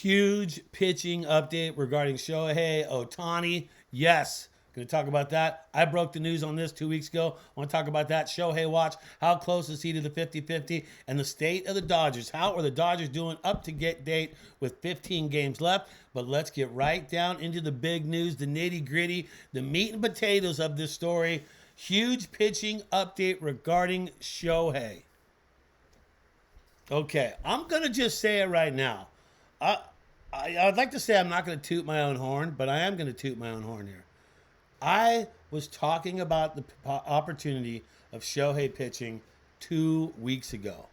Huge pitching update regarding Shohei Ohtani. Yes, going to talk about that. I broke the news on this 2 weeks ago. I want to talk about that. Shohei watch. How close is he to the 50-50? And the state of the Dodgers. How are the Dodgers doing up to get date with 15 games left? But let's get right down into the big news, the nitty gritty, the meat and potatoes of this story. Huge pitching update regarding Shohei. Okay, I'm going to just say it right now. I'd like to say I'm not going to toot my own horn, but I am going to toot my own horn here. I was talking about the opportunity of Shohei pitching 2 weeks ago.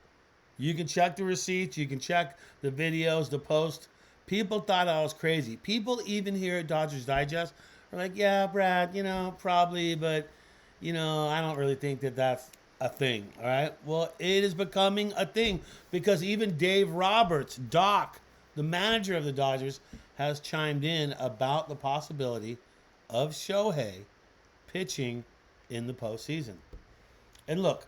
You can check the receipts. You can check the videos, the posts. People thought I was crazy. People even here at Dodgers Digest are like, yeah, Brad, probably, but, I don't really think that that's a thing, all right? Well, it is becoming a thing because even Dave Roberts, Doc, the manager of the Dodgers, has chimed in about the possibility of Shohei pitching in the postseason. And look,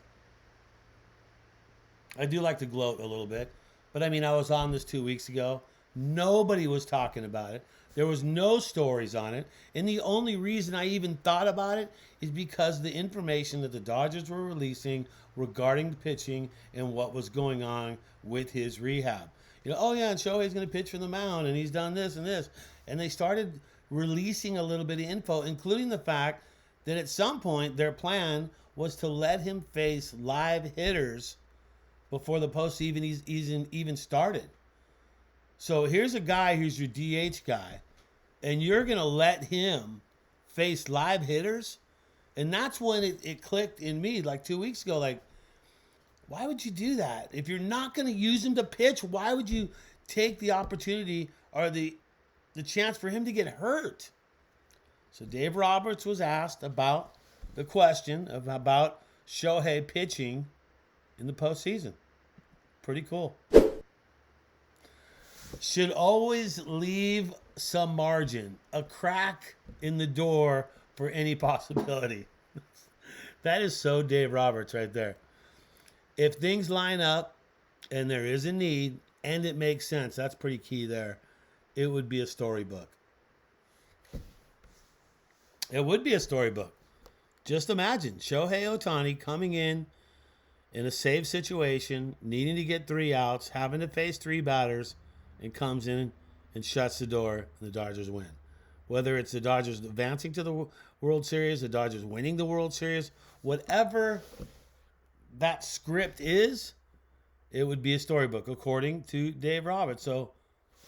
I do like to gloat a little bit, but I was on this 2 weeks ago. Nobody was talking about it. There was no stories on it. And the only reason I even thought about it is because of the information that the Dodgers were releasing regarding the pitching and what was going on with his rehab. And Shohei's going to pitch from the mound, and he's done this and this. And they started releasing a little bit of info, including the fact that at some point their plan was to let him face live hitters before the postseason even started. So here's a guy who's your DH guy, and you're going to let him face live hitters? And that's when it clicked in me like 2 weeks ago. Like, why would you do that? If you're not going to use him to pitch, why would you take the opportunity or the chance for him to get hurt? So Dave Roberts was asked about the question about Shohei pitching in the postseason. Pretty cool. Should always leave some margin, a crack in the door for any possibility. That is so Dave Roberts right there. If things line up and there is a need and it makes sense, that's pretty key there. It would be a storybook. It would be a storybook. Just imagine Shohei Ohtani coming in a save situation, needing to get 3 outs, having to face 3 batters, and comes in and shuts the door, and the Dodgers win. Whether it's the Dodgers advancing to the World Series, the Dodgers winning the World Series, whatever that script is, it would be a storybook, according to Dave Roberts. So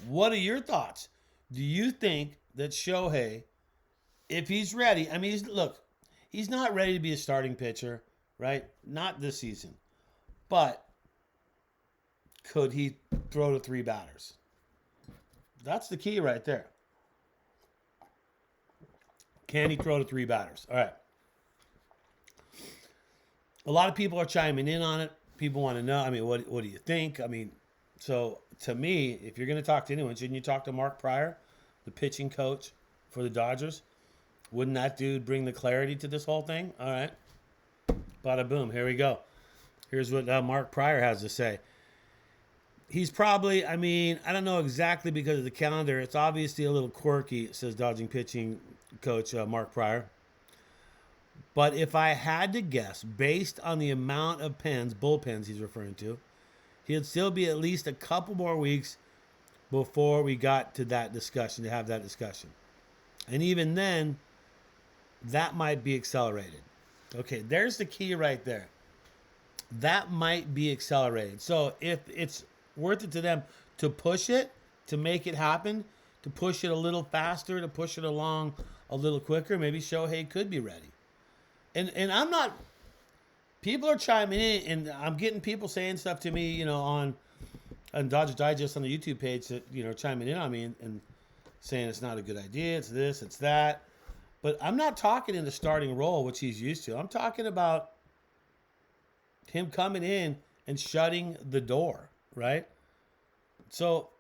what are your thoughts? Do you think that Shohei, if he's ready, he's not ready to be a starting pitcher, right? Not this season. But could he throw to 3 batters? That's the key right there. Can he throw to 3 batters? All right. A lot of people are chiming in on it. People want to know, what do you think? So to me, if you're going to talk to anyone, shouldn't you talk to Mark Prior, the pitching coach for the Dodgers? Wouldn't that dude bring the clarity to this whole thing? All right. Bada boom. Here we go. Here's what Mark Prior has to say. He's probably, I don't know exactly because of the calendar. It's obviously a little quirky, says Dodging pitching coach Mark Prior. But if I had to guess, based on the amount of bullpens he's referring to, he'd still be at least a couple more weeks before we got to that discussion, to have that discussion. And even then, that might be accelerated. Okay, there's the key right there. That might be accelerated. So if it's worth it to them to push it, to make it happen, to push it a little faster, to push it along a little quicker, maybe Shohei could be ready. And I'm not, people are chiming in, and I'm getting people saying stuff to me, on Dodgers Digest on the YouTube page that, chiming in on me and saying it's not a good idea, it's this, it's that. But I'm not talking in the starting role, which he's used to. I'm talking about him coming in and shutting the door, right? So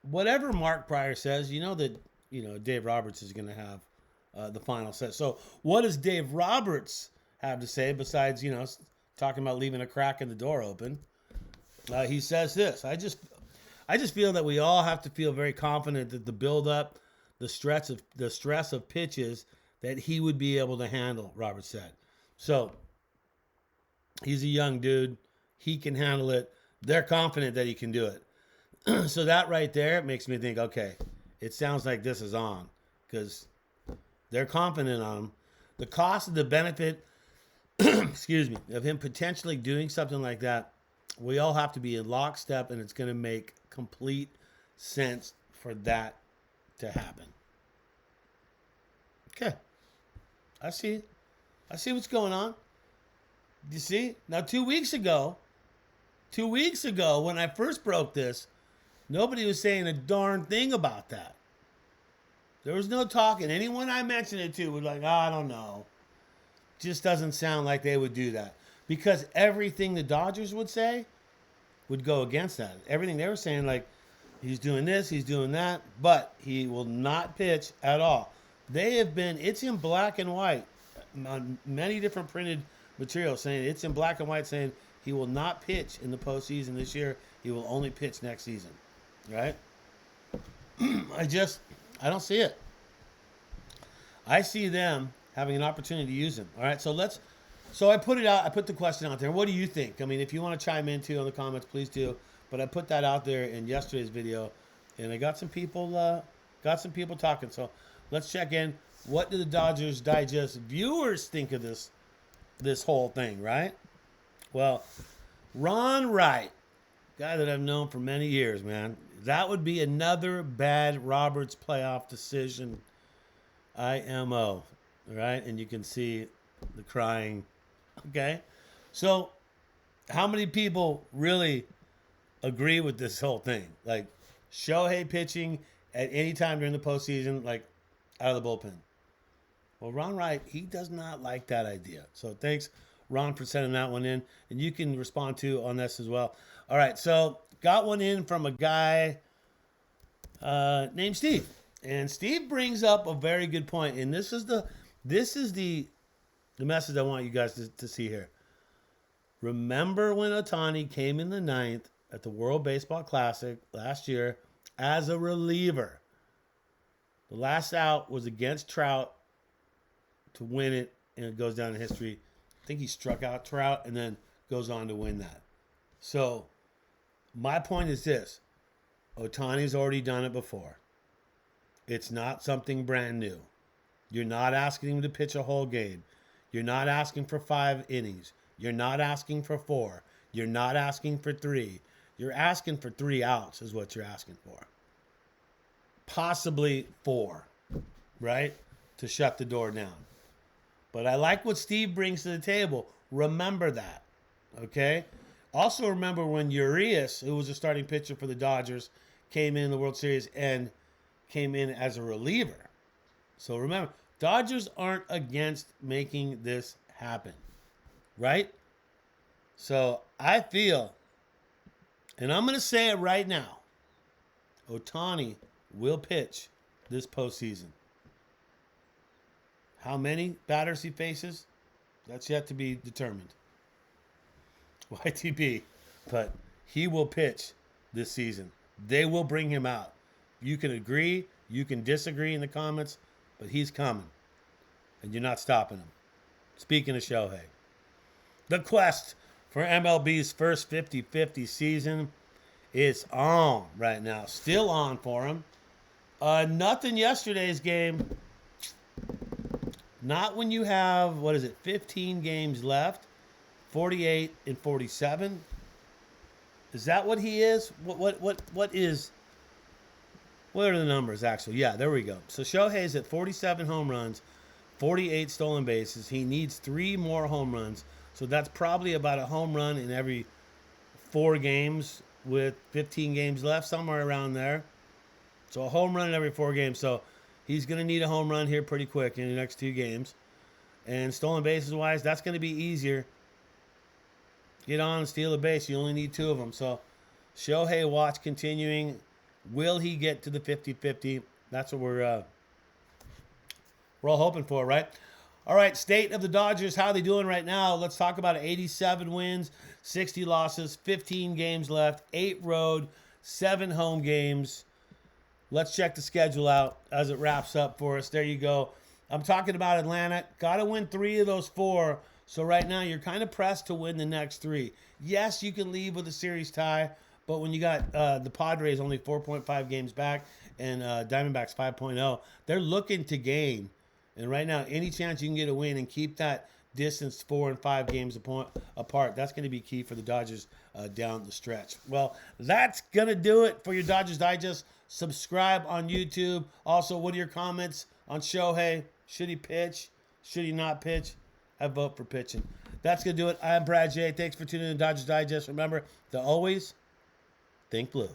whatever Mark Prior says, that Dave Roberts is going to have the final say. So what does Dave Roberts have to say besides, talking about leaving a crack in the door open? He says this. I just feel that we all have to feel very confident that the build-up, the stress of pitches that he would be able to handle, Robert said. So he's a young dude. He can handle it. They're confident that he can do it. So that right there makes me think, okay, it sounds like this is on because they're confident on him. The cost of the benefit, excuse me, of him potentially doing something like that, we all have to be in lockstep, and it's going to make complete sense for that to happen. Okay. I see what's going on. You see? Now, 2 weeks ago, when I first broke this, nobody was saying a darn thing about that. There was no talking. Anyone I mentioned it to was like, I don't know. Just doesn't sound like they would do that. Because everything the Dodgers would say would go against that. Everything they were saying, like, he's doing this, he's doing that, but he will not pitch at all. They have been, it's in black and white on many different printed materials saying, it's in black and white saying he will not pitch in the postseason this year. He will only pitch next season. Right? I don't see it. I see them having an opportunity to use him. All right, so I put it out. I put the question out there. What do you think? I mean, if you want to chime in too in the comments, please do. But I put that out there in yesterday's video, and I got some people talking. So let's check in. What do the Dodgers Digest viewers think of this whole thing? Right? Well, Ron Wright, guy that I've known for many years, man. That would be another bad Roberts playoff decision. IMO, right? And you can see the crying. Okay? So, how many people really agree with this whole thing? Like, Shohei pitching at any time during the postseason, like, out of the bullpen. Well, Ron Wright, he does not like that idea. So, thanks, Ron, for sending that one in. And you can respond to on this as well. All right, so got one in from a guy named Steve. And Steve brings up a very good point. And this is the message I want you guys to see here. Remember when Ohtani came in the ninth at the World Baseball Classic last year as a reliever? The last out was against Trout to win it, and it goes down in history. I think he struck out Trout and then goes on to win that. So my point is this. Ohtani's already done it before. It's not something brand new. You're not asking him to pitch a whole game. You're not asking for 5 innings. You're not asking for 4. You're not asking for 3. You're asking for 3 outs is what you're asking for. Possibly 4, right? To shut the door down. But I like what Steve brings to the table. Remember that, okay? Also remember when Urias, who was a starting pitcher for the Dodgers, came in the World Series and came in as a reliever. So remember, Dodgers aren't against making this happen, right? So I feel, and I'm going to say it right now, Ohtani will pitch this postseason. How many batters he faces, that's yet to be determined. YTP, but he will pitch this season. They will bring him out. You can agree, you can disagree in the comments, but he's coming. And you're not stopping him. Speaking of Shohei, the quest for MLB's first 50-50 season is on right now. Still on for him. Nothing yesterday's game. Not when you have, 15 games left, 48 and 47. Is that what he is? What are the numbers actually? Yeah, there we go. So Shohei's at 47 home runs, 48 stolen bases. He needs 3 more home runs. So that's probably about a home run in every 4 games with 15 games left, somewhere around there. So a home run in every 4 games. So he's going to need a home run here pretty quick in the next 2 games. And stolen bases wise, that's going to be easier. Get on and steal a base. You only need 2 of them. So Shohei watch continuing. Will he get to the 50-50? That's what we're all hoping for, right? All right, state of the Dodgers. How are they doing right now? Let's talk about it. 87 wins, 60 losses, 15 games left, 8 road, 7 home games. Let's check the schedule out as it wraps up for us. There you go. I'm talking about Atlanta. Got to win 3 of those 4. So right now you're kind of pressed to win the next 3. Yes, you can leave with a series tie, but when you got the Padres only 4.5 games back and Diamondbacks 5.0, they're looking to gain. And right now, any chance you can get a win and keep that distance 4 and 5 games apart, that's going to be key for the Dodgers down the stretch. Well, that's going to do it for your Dodgers Digest. Subscribe on YouTube. Also, what are your comments on Shohei? Should he pitch? Should he not pitch? I vote for pitching. That's going to do it. I'm Brad J. Thanks for tuning in to Dodgers Digest. Remember to always think blue.